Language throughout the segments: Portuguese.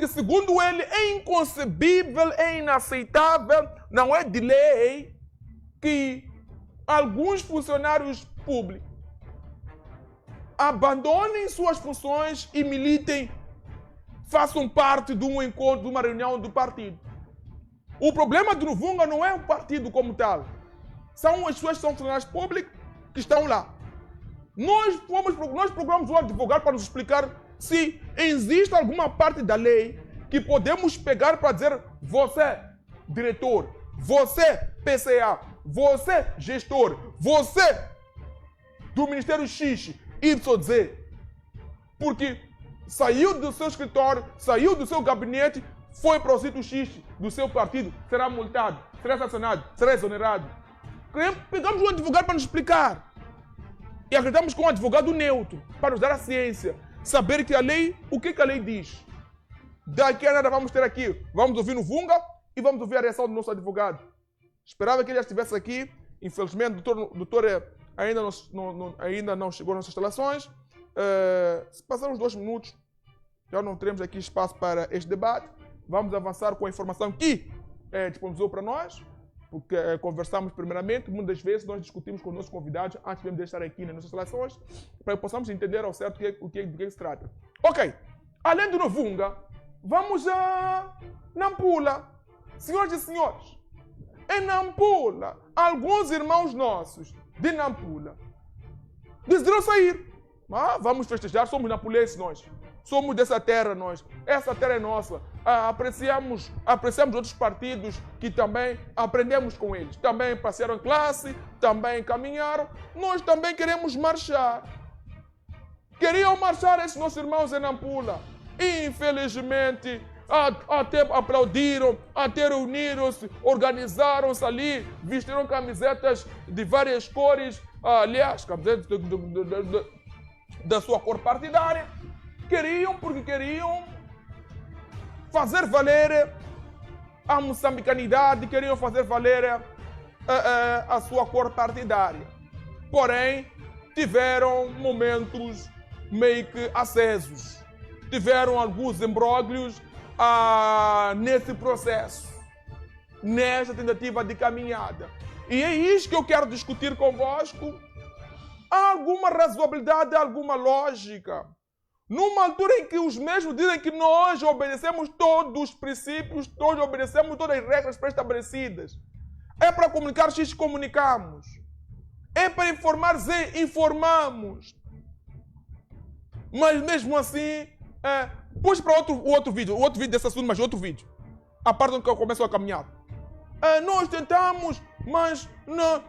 segundo ele, é inconcebível, é inaceitável, não é de lei, que alguns funcionários públicos abandonem suas funções e militem, façam parte de um encontro, de uma reunião do partido. O problema do Novunga não é o partido como tal. São as pessoas que são funcionários públicos que estão lá. Nós procuramos um advogado para nos explicar se existe alguma parte da lei que podemos pegar para dizer: você, diretor, você, PCA, você, gestor, você do Ministério X, YZ, porque saiu do seu escritório, saiu do seu gabinete, foi para o sítio X do seu partido, será multado, será sancionado, será exonerado. Pegamos um advogado para nos explicar. E acreditamos com um advogado neutro, para nos dar a ciência, saber que a lei, o que a lei diz. Daqui a nada vamos ter aqui, vamos ouvir no Vunga e vamos ouvir a reação do nosso advogado. Esperava que ele já estivesse aqui, infelizmente o doutor ainda não chegou nas nossas instalações. Se passar uns 2 minutos, já não teremos aqui espaço para este debate. Vamos avançar com a informação que disponibilizou para nós, porque conversamos primeiramente, muitas vezes nós discutimos com os nossos convidados antes de estar aqui nas nossas instalações, para que possamos entender ao certo do que se trata. Ok, além do Novunga, vamos a Nampula. Senhoras e senhores, em Nampula, alguns irmãos nossos de Nampula decidiram sair. Vamos festejar, somos nampulenses nós. Somos dessa terra nós. Essa terra é nossa. Apreciamos outros partidos que também aprendemos com eles. Também passaram em classe, também caminharam. Nós também queremos marchar. Queriam marchar esses nossos irmãos em Nampula. Infelizmente, até aplaudiram, até reuniram-se, organizaram-se ali, vestiram camisetas de várias cores, aliás, camisetas da sua cor partidária. Porque queriam fazer valer a moçambicanidade, queriam fazer valer a sua cor partidária. Porém, tiveram momentos meio que acesos. Tiveram alguns imbróglios nesse processo, nessa tentativa de caminhada. E é isso que eu quero discutir convosco. Há alguma razoabilidade, alguma lógica? Numa altura em que os mesmos dizem que nós obedecemos todos os princípios, todos obedecemos todas as regras pré-estabelecidas. É para comunicar, X, comunicamos. É para informar, Z, informamos. Mas mesmo assim, puxa para o outro vídeo desse assunto, mas outro vídeo. A parte onde eu começo a caminhar. Nós tentamos, mas não.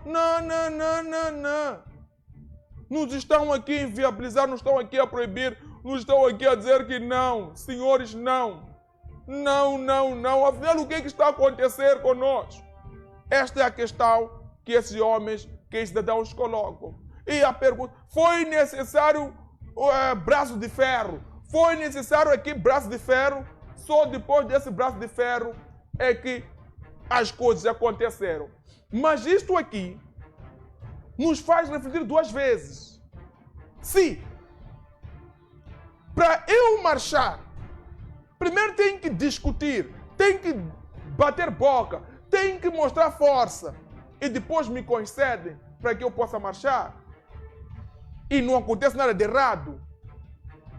Nos estão aqui a inviabilizar, nos estão aqui a proibir, nos estão aqui a dizer que não. Senhores, não. Não. Afinal, o que está a acontecer conosco? Esta é a questão que esses homens, que esses cidadãos colocam. E a pergunta, foi necessário braço de ferro? Foi necessário aqui braço de ferro? Só depois desse braço de ferro é que as coisas aconteceram. Mas isto aqui nos faz refletir 2 vezes. Se para eu marchar, primeiro tem que discutir, tem que bater boca, tem que mostrar força e depois me concedem para que eu possa marchar e não acontece nada de errado.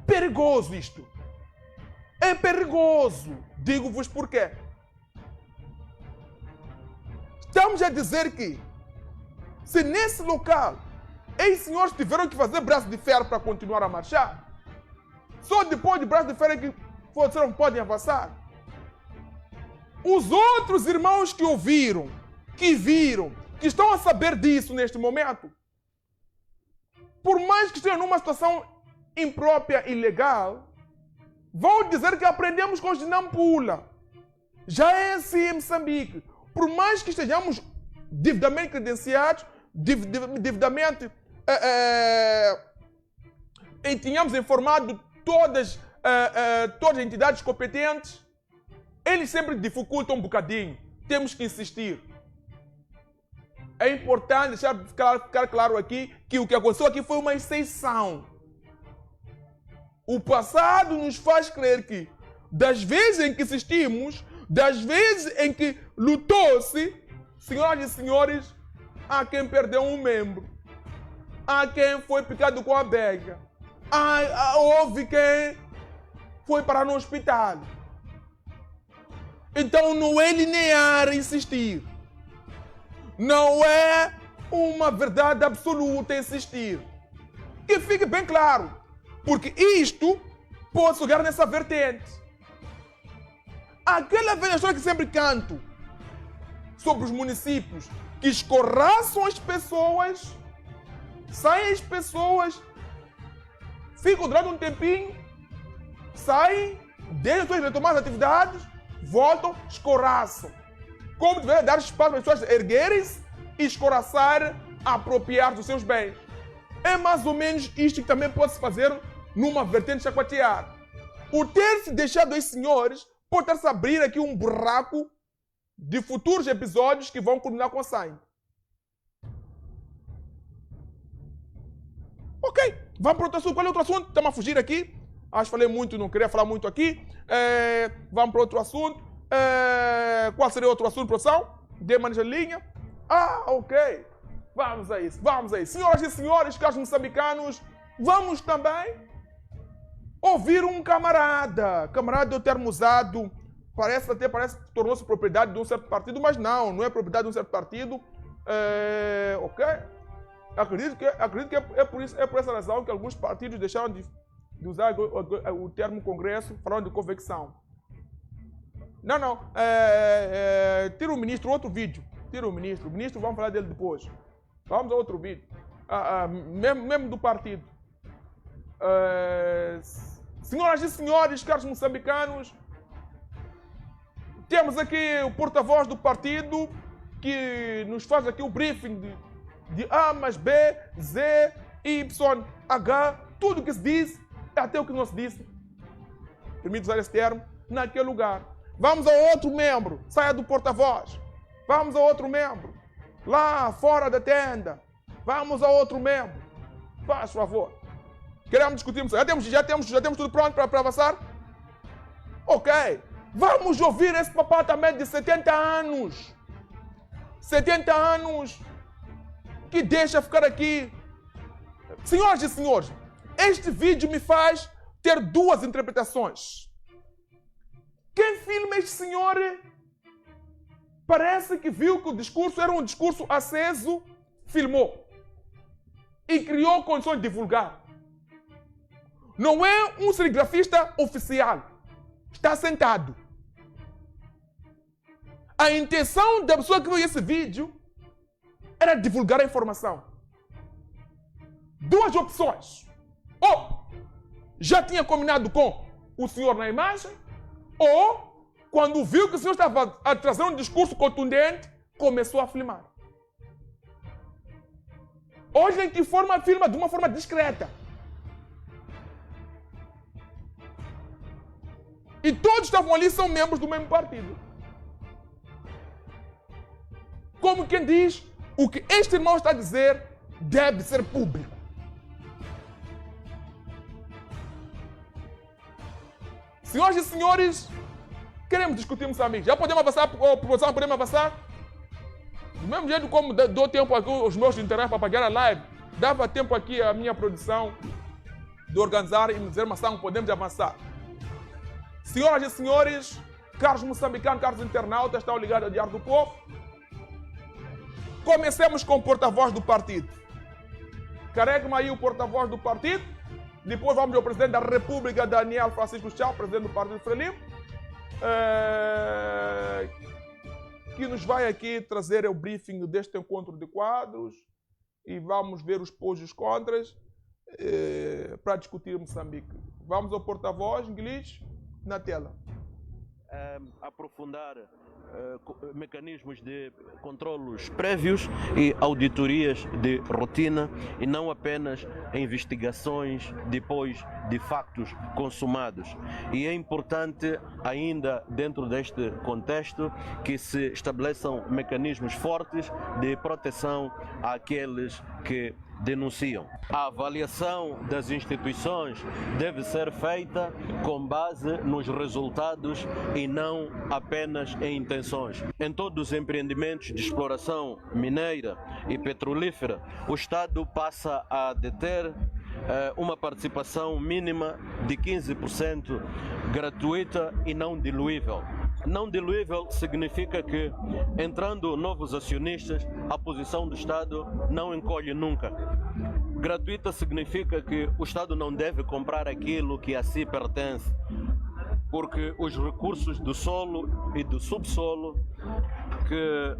Perigoso isto. É perigoso. Digo-vos porquê. Estamos a dizer que se nesse local, esses senhores tiveram que fazer braço de ferro para continuar a marchar, só depois de braço de ferro é que vocês não podem avançar. Os outros irmãos que ouviram, que viram, que estão a saber disso neste momento, por mais que estejam numa situação imprópria e ilegal, vão dizer que aprendemos com os de Nampula. Já é assim em Moçambique. Por mais que estejamos devidamente credenciados, devidamente e tínhamos informado todas as entidades competentes, eles sempre dificultam um bocadinho. Temos que insistir. É importante ficar claro aqui que o que aconteceu aqui foi uma exceção. O passado nos faz crer que das vezes em que assistimos, das vezes em que lutou-se, senhoras e senhores, há quem perdeu um membro, há quem foi picado com a abelha, houve quem foi parar no hospital. Então não é linear insistir. Não é uma verdade absoluta insistir. Que fique bem claro. Porque isto pode jogar nessa vertente. Aquela velha história que sempre canto sobre os municípios que escorraçam as pessoas, saem as pessoas, ficam durante um tempinho, saem, deixam as pessoas retomar as atividades, voltam, escorraçam. Como deveria dar espaço para as pessoas erguerem-se e escorraçar, apropriar dos seus bens. É mais ou menos isto que também pode se fazer numa vertente de chacotear. O ter-se deixado esses senhores pode estar-se a abrir aqui um buraco de futuros episódios que vão culminar com sangue. Ok, vamos para outro assunto. Qual é outro assunto? Estamos a fugir aqui. Acho que falei muito, não queria falar muito aqui. Vamos para outro assunto. Qual seria outro assunto, produção? Dê maneja linha. Ok. Vamos a isso, vamos a isso. Senhoras e senhores, caros moçambicanos, vamos também ouvir um camarada. Camarada é o termo usado, parece que tornou-se propriedade de um certo partido, mas não é propriedade de um certo partido. Ok? Acredito que é por essa razão que alguns partidos deixaram de usar o termo Congresso, falando de convecção. Não. Tira o ministro, outro vídeo. Tira o ministro, vamos falar dele depois. Vamos a outro vídeo. Mesmo do partido. Senhoras e senhores, caros moçambicanos, temos aqui o porta-voz do partido que nos faz aqui o briefing de A mais B, Z, Y, H, tudo o que se diz, até o que não se disse, permite usar esse termo, naquele lugar. Vamos a outro membro, saia do porta-voz. Vamos a outro membro, lá fora da tenda. Vamos a outro membro. Faz favor. Queremos discutir, já temos tudo pronto para avançar? Ok. Vamos ouvir esse papá também de 70 anos. 70 anos que deixa ficar aqui. Senhoras e senhores, este vídeo me faz ter duas interpretações. Quem filma este senhor parece que viu que o discurso era um discurso aceso, filmou e criou condições de divulgar. Não é um serigrafista oficial. Está sentado. A intenção da pessoa que viu esse vídeo era divulgar a informação. Duas opções. Ou já tinha combinado com o senhor na imagem, ou quando viu que o senhor estava a trazer um discurso contundente, começou a filmar. Hoje em que forma filma de uma forma discreta. E todos estavam ali são membros do mesmo partido. Como quem diz, o que este irmão está a dizer deve ser público. Senhoras e senhores, queremos discutir Moçambique. Já podemos avançar? Podemos avançar? Do mesmo jeito como dou tempo aqui aos meus internais para pagar a live, dava tempo aqui a minha produção de organizar e me dizer, Mação, podemos avançar. Senhoras e senhores, caros moçambicanos, caros internautas, estão ligados ao Diário do Povo. Comecemos com o porta-voz do partido. Carregue-me aí o porta-voz do partido. Depois vamos ao presidente da República, Daniel Francisco Chá, presidente do Partido Frelimo, que nos vai aqui trazer o briefing deste encontro de quadros e vamos ver os pós e os contras para discutir Moçambique. Vamos ao porta-voz, inglês, na tela. Aprofundar mecanismos de controlos prévios e auditorias de rotina e não apenas investigações depois de factos consumados. E é importante, ainda dentro deste contexto, que se estabeleçam mecanismos fortes de proteção àqueles que denunciam. A avaliação das instituições deve ser feita com base nos resultados e não apenas em intenções. Em todos os empreendimentos de exploração mineira e petrolífera, o Estado passa a deter uma participação mínima de 15% gratuita e não diluível. Não diluível significa que, entrando novos acionistas, a posição do Estado não encolhe nunca. Gratuita significa que o Estado não deve comprar aquilo que a si pertence, porque os recursos do solo e do subsolo que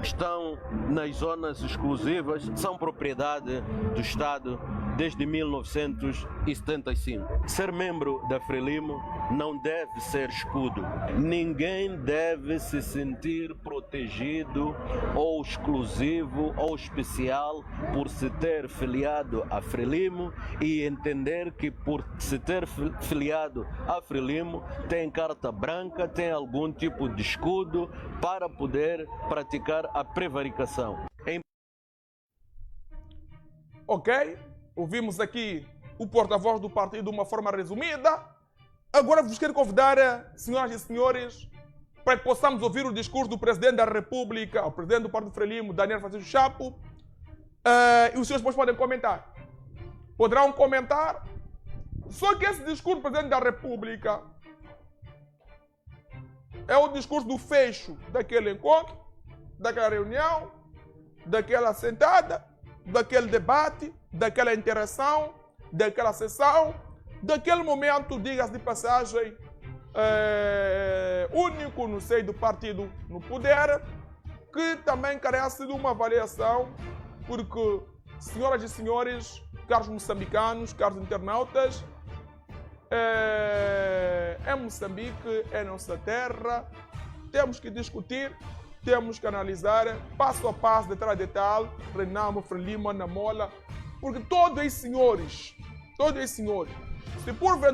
estão nas zonas exclusivas são propriedade do Estado desde 1975. Ser membro da Frelimo não deve ser escudo. Ninguém deve se sentir protegido ou exclusivo ou especial por se ter filiado à Frelimo e entender que por se ter filiado à Frelimo tem carta branca, tem algum tipo de escudo para poder praticar a prevaricação. Ok, ouvimos aqui o porta-voz do partido de uma forma resumida. Agora vos quero convidar, senhoras e senhores, para que possamos ouvir o discurso do Presidente da República, o Presidente do Partido Frelimo, Daniel Francisco Chapo, e os senhores depois podem comentar. Poderão comentar, só que esse discurso do Presidente da República é o discurso do fecho daquele encontro, daquela reunião, daquela sentada, daquele debate, daquela interação, daquela sessão, daquele momento, diga-se de passagem, único no seio do partido no poder, que também carece de uma avaliação, porque, senhoras e senhores, caros moçambicanos, caros internautas, é Moçambique, é nossa terra, temos que discutir, temos que analisar, passo a passo, detalhe a detalhe, Renamo, Frelimo, Anamola, porque todos os senhores, se porventura